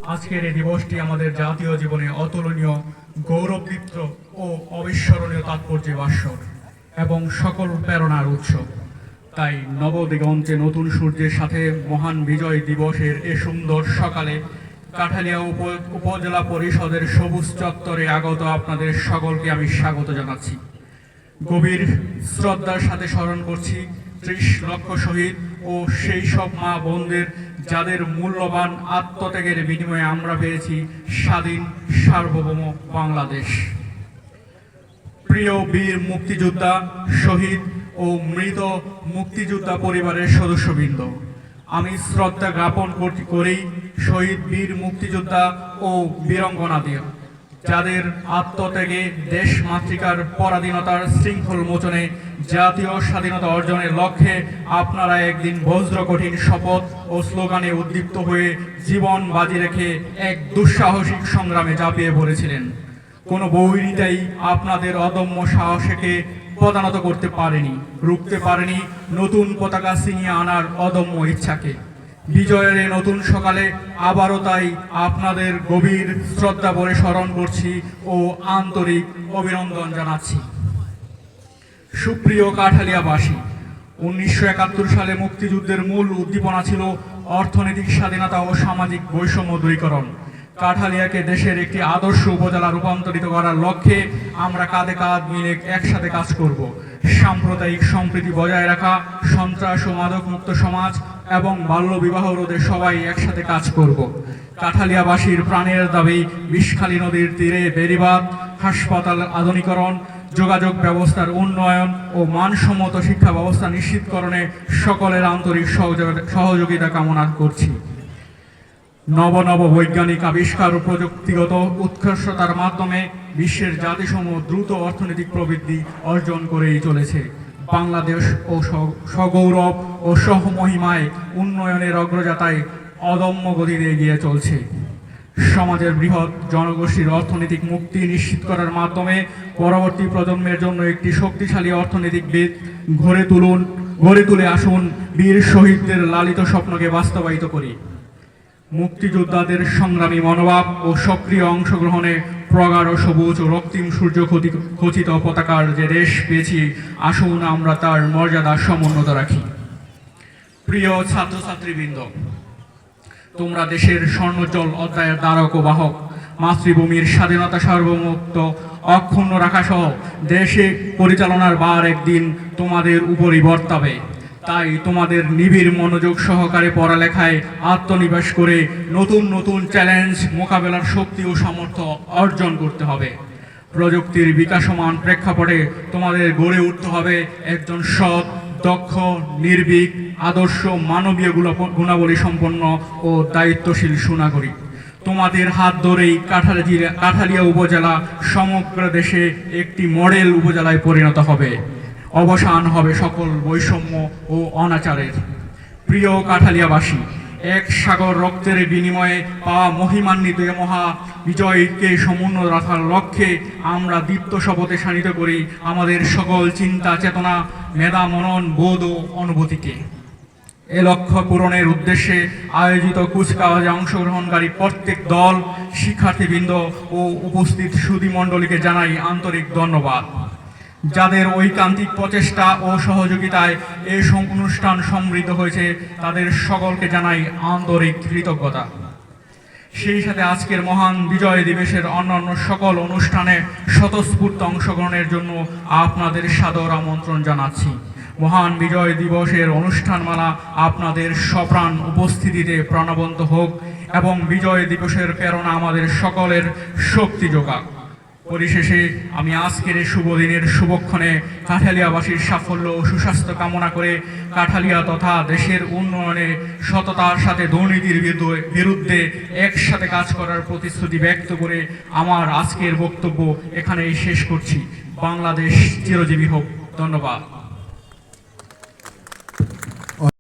আজকের এই দিবসটি আমাদের জাতীয় জীবনে অতুলনীয় গৌরবদীপ্ত ও অবিস্মরণীয় তাৎপর্যে ভাস্বর এবং সকল প্রেরণার উৎস। তাই নবদিগন্তে নতুন সূর্যের সাথে মহান বিজয় দিবসের এ সুন্দর সকালে কাঠালিয়া উপজেলা পরিষদের সবুজ চত্বরে আগত আপনাদের সকলকে আমি স্বাগত জানাচ্ছি। গভীর শ্রদ্ধার সাথে স্মরণ করছি ৩০ লক্ষ শহীদ ও সেই সব মা বোনদের যাদের মূল্যবান আত্মত্যাগের বিনিময়ে আমরা পেয়েছি স্বাধীন সার্বভৌম বাংলাদেশ। প্রিয় বীর মুক্তিযোদ্ধা, শহীদ ও মৃত মুক্তিযোদ্ধা পরিবারের সদস্যবৃন্দ, আমি শ্রদ্ধা জ্ঞাপন করি শহীদ বীর মুক্তিযোদ্ধা ও বীরাঙ্গনাদের, যাদের আত্মত্যাগে দেশ মাতৃকার পরাধীনতার শৃঙ্খল মোচনে জাতীয় স্বাধীনতা অর্জনের লক্ষ্যে আপনারা একদিন বজ্র কঠিন শপথ ও স্লোগানে উদ্দীপ্ত হয়ে জীবন বাজি রেখে এক দুঃসাহসিক সংগ্রামে ঝাঁপিয়ে পড়েছিলেন। কোনো বৈরিতাই আপনাদের অদম্য সাহসকে পদানত করতে পারেনি, রুখতে পারেনি নতুন পতাকা ছিনিয়ে আনার অদম্য ইচ্ছাকে। বিজয়ের এই নতুন সকালে আবারও তাই আপনাদের গভীর শ্রদ্ধা ভরে স্মরণ করছি ও আন্তরিক অভিনন্দন জানাচ্ছি। সুপ্রিয় কাঠালিয়াবাসী, ১৯৭১ সালে মুক্তিযুদ্ধের মূল উদ্দীপনা ছিল অর্থনৈতিক স্বাধীনতা ও সামাজিক বৈষম্য দূরীকরণ। কাঠালিয়াকে দেশের একটি আদর্শ উপজেলা রূপান্তরিত করার লক্ষ্যে আমরা কাঁধে কাঁধ মিলে একসাথে কাজ করব। সাম্প্রদায়িক সম্প্রীতি বজায় রাখা, সন্ত্রাস ও মাদক মুক্ত সমাজ এবং বাল্য বিবাহ রোধে সবাই একসাথে কাজ করব। কাঠালিয়াবাসীর প্রাণের দাবি বিষখালী নদীর তীরে বেড়িবাঁধ, হাসপাতাল আধুনিকরণ, যোগাযোগ ব্যবস্থার উন্নয়ন ও মানসম্মত শিক্ষা ব্যবস্থা নিশ্চিতকরণে সকলের আন্তরিক সহযোগিতা কামনা করছি। নব নব বৈজ্ঞানিক আবিষ্কার ও প্রযুক্তিগত উৎকর্ষতার মাধ্যমে বিশ্বের জাতিসমূহ দ্রুত অর্থনৈতিক প্রবৃদ্ধি অর্জন করেই চলেছে। বাংলাদেশ ও সগৌরব ও সহমহিমায় উন্নয়নের অগ্রযাত্রায় অদম্য গতিতে এগিয়ে চলছে। সমাজের বৃহৎ জনগোষ্ঠীর অর্থনৈতিক মুক্তি নিশ্চিত করার মাধ্যমে পরবর্তী প্রজন্মের জন্য একটি শক্তিশালী অর্থনৈতিক ভিত গড়ে তুলে আসুন বীর শহীদদের লালিত স্বপ্নকে বাস্তবায়িত করি। মুক্তিযোদ্ধাদের সংগ্রামী মনোভাব ও সক্রিয় অংশগ্রহণে প্রগাঢ় সবুজ ও রক্তিম সূর্য খচিত পতাকার যে দেশ পেয়েছি, আসুন আমরা তার মর্যাদা সমুন্নত রাখি। প্রিয় ছাত্রছাত্রীবৃন্দ, তোমরা দেশের স্বর্ণোজ্জ্বল অধ্যায়ের দ্বারক ও বাহক। মাতৃভূমির স্বাধীনতা সার্বভৌমত্ব অক্ষুণ্ণ রাখা সহ দেশে পরিচালনার বার একদিন তোমাদের উপরই বর্তাবে। তাই তোমাদের নিবিড় মনোযোগ সহকারে পড়ালেখায় আত্মনিবেশ করে নতুন নতুন চ্যালেঞ্জ মোকাবেলার শক্তি ও সামর্থ্য অর্জন করতে হবে। প্রযুক্তির বিকাশমান প্রেক্ষাপটে তোমাদের গড়ে উঠতে হবে একজন সৎ, দক্ষ, নির্ভীক, আদর্শ, মানবীয় গুণাবলী সম্পন্ন ও দায়িত্বশীল সুনাগরিক। তোমাদের হাত ধরেই কাঠালিয়া উপজেলা সমগ্র দেশে একটি মডেল উপজেলায় পরিণত হবে। অবসান হবে সকল বৈষম্য ও অনাচারের। প্রিয় কাঠালিয়াবাসী, এক সাগর রক্তের বিনিময়ে পাওয়া মহিমান্বিত মহা বিজয়কে সমুন্নত রাখার লক্ষ্যে আমরা দীপ্ত শপথে শানিত করি আমাদের সকল চিন্তা, চেতনা, মেধা, মনন, বোধ ও অনুভূতিকে। এ লক্ষ্য পূরণের উদ্দেশ্যে আয়োজিত কুচকাওয়াজে অংশগ্রহণকারী প্রত্যেক দল, শিক্ষার্থীবৃন্দ ও উপস্থিত সুধীমণ্ডলীকে জানাই আন্তরিক ধন্যবাদ। যাদের ঐকান্তিক প্রচেষ্টা ও সহযোগিতায় এই অনুষ্ঠান সমৃদ্ধ হয়েছে, তাদের সকলকে জানাই আন্তরিক কৃতজ্ঞতা। সেই সাথে আজকের মহান বিজয় দিবসের অন্যান্য সকল অনুষ্ঠানে স্বতঃস্ফূর্ত অংশগ্রহণের জন্য আপনাদের সাদর আমন্ত্রণ জানাচ্ছি। মহান বিজয় দিবসের অনুষ্ঠানমালা আপনাদের সপ্রাণ উপস্থিতিতে প্রাণবন্ত হোক এবং বিজয় দিবসের প্রেরণা আমাদের সকলের শক্তি যোগাক। পরিশেষে আমি আজকের এই শুভ দিনের শুভক্ষণে কাঠালিয়াবাসীর সাফল্য ও সুস্বাস্থ্য কামনা করে কাঠালিয়া তথা দেশের উন্নয়নে সততার সাথে দুর্নীতির বিরুদ্ধে একসাথে কাজ করার প্রতিশ্রুতি ব্যক্ত করে আমার আজকের বক্তব্য এখানেই শেষ করছি। বাংলাদেশ চিরজীবী হোক। ধন্যবাদ।